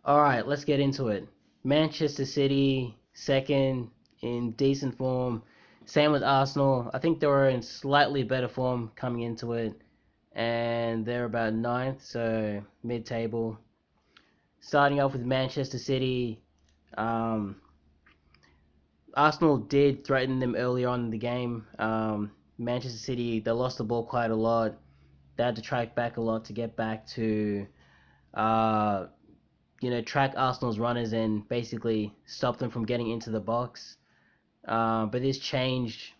All right, let's get into it. Manchester City, second in decent form. Same with Arsenal. I think they were in slightly better form coming into it, and they're about ninth, so mid-table. Starting off with Manchester City, um, Arsenal did threaten them earlier on in the game. Manchester City, they lost the ball quite a lot. They had to track back a lot to get back to uh, track Arsenal's runners and basically stop them from getting into the box. But this changed,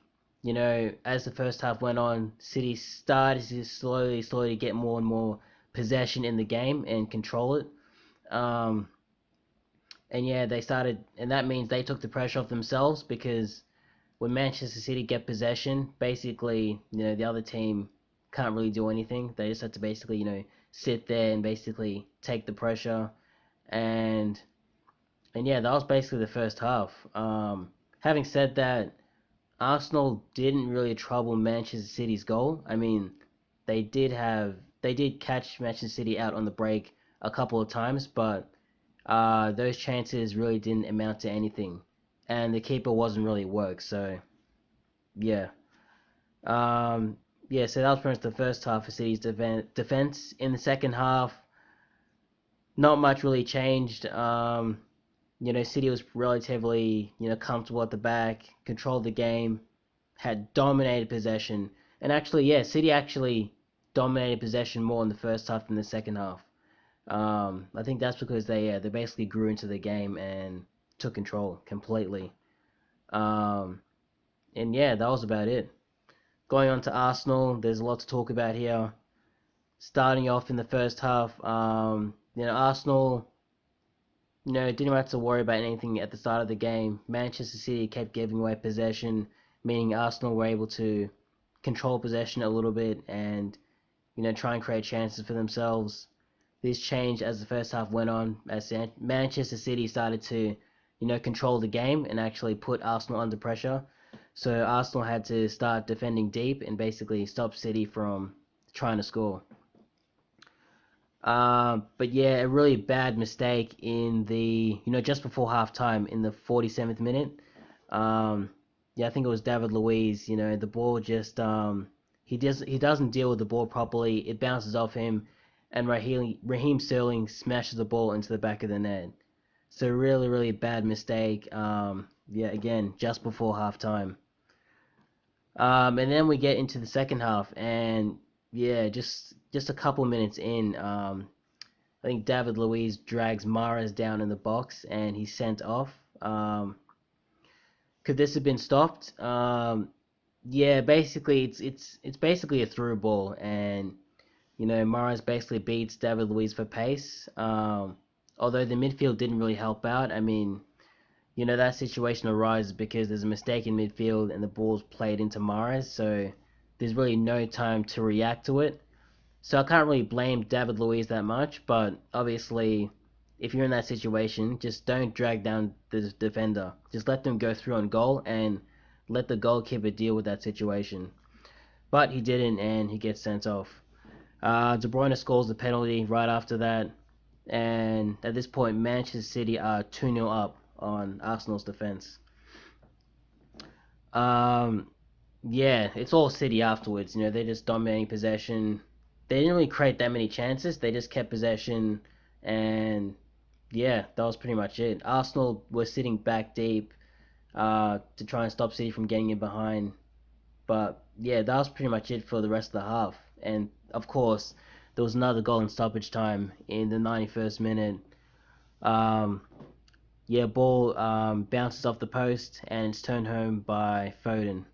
as the first half went on. City started to slowly get more and more possession in the game and control it. Um, and yeah, they started, and that means they took the pressure off themselves because when Manchester City get possession, basically, the other team can't really do anything. They just have to basically, sit there and basically take the pressure and yeah, that was basically the first half. Having said that, Arsenal didn't really trouble Manchester City's goal. I mean, they did catch Manchester City out on the break a couple of times, but those chances really didn't amount to anything, and the keeper wasn't really worked. So yeah, um, yeah. So that was pretty much the first half of City's defense. In the second half, not much really changed. City was relatively, comfortable at the back, controlled the game, had dominated possession, and actually, yeah, City actually dominated possession more in the first half than the second half. I think that's because they basically grew into the game and took control completely. Um, and yeah, that was about it. Going on to Arsenal, there's a lot to talk about here. Starting off in the first half, Arsenal didn't have to worry about anything at the start of the game. Manchester City kept giving away possession, meaning Arsenal were able to control possession a little bit and, try and create chances for themselves. This changed as the first half went on, as Manchester City started to, control the game and actually put Arsenal under pressure. So Arsenal had to start defending deep and basically stop City from trying to score. But yeah, a really bad mistake in the, just before halftime in the 47th minute. Um, yeah, I think it was David Luiz. The ball just he doesn't deal with the ball properly. It bounces off him, and Raheem Sterling smashes the ball into the back of the net. So really bad mistake. Yeah, again, just before halftime. And then we get into the second half, and yeah, just a couple minutes in, I think David Luiz drags Mahrez down in the box and he's sent off. Could this have been stopped? Yeah, basically it's basically a through ball, and Mahrez basically beats David Luiz for pace. Although the midfield didn't really help out. I mean, that situation arises because there's a mistake in midfield and the ball's played into Mahrez, so there's really no time to react to it. So I can't really blame David Luiz that much, but obviously, if you're in that situation, just don't drag down the defender. Just let them go through on goal and let the goalkeeper deal with that situation. But he didn't, and he gets sent off. De Bruyne scores the penalty right after that, and at this point, Manchester City are 2-0 up on Arsenal's defense. Um, yeah, it's all City afterwards. They're just dominating possession. They didn't really create that many chances. They just kept possession, and yeah, that was pretty much it. Arsenal was sitting back deep to try and stop City from getting in behind. But yeah, that was pretty much it for the rest of the half. And of course, there was another goal in stoppage time in the 91st minute. Um, yeah, ball bounces off the post and it's turned home by Foden.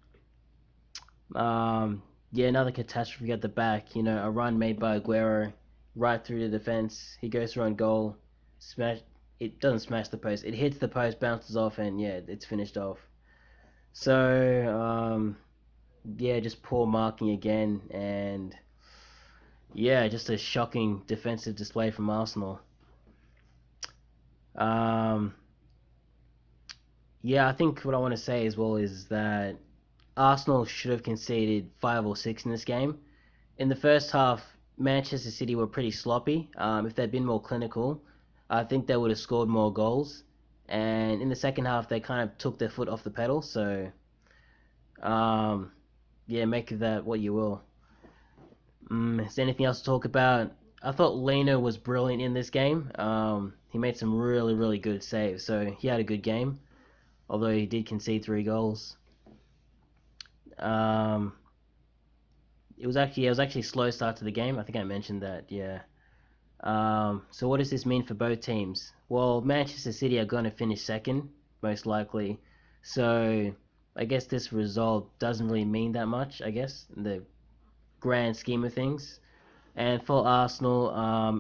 Um, yeah, another catastrophe at the back. A run made by Aguero right through the defense. He goes through on goal. Smash. It doesn't smash the post. It hits the post, bounces off, and yeah, it's finished off. So yeah, just poor marking again, and yeah, just a shocking defensive display from Arsenal. Um, yeah, I think what I want to say as well is that Arsenal should have conceded 5 or 6 in this game. In the first half, Manchester City were pretty sloppy. If they'd been more clinical, I think they would have scored more goals. And in the second half, they kind of took their foot off the pedal. So, um, yeah, make of that what you will. Is there anything else to talk about? I thought Leno was brilliant in this game. He made some really, really good saves. So he had a good game, although he did concede 3 goals. Um, it was actually a slow start to the game. I think I mentioned that. Yeah. So what does this mean for both teams? Well, Manchester City are going to finish second, most likely. So I guess this result doesn't really mean that much, I guess, in the grand scheme of things. And for Arsenal,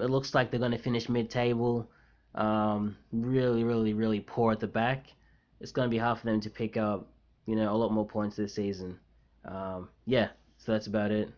it looks like they're going to finish mid-table. Really, really, really poor at the back. It's going to be hard for them to pick up, a lot more points this season. Yeah, so that's about it.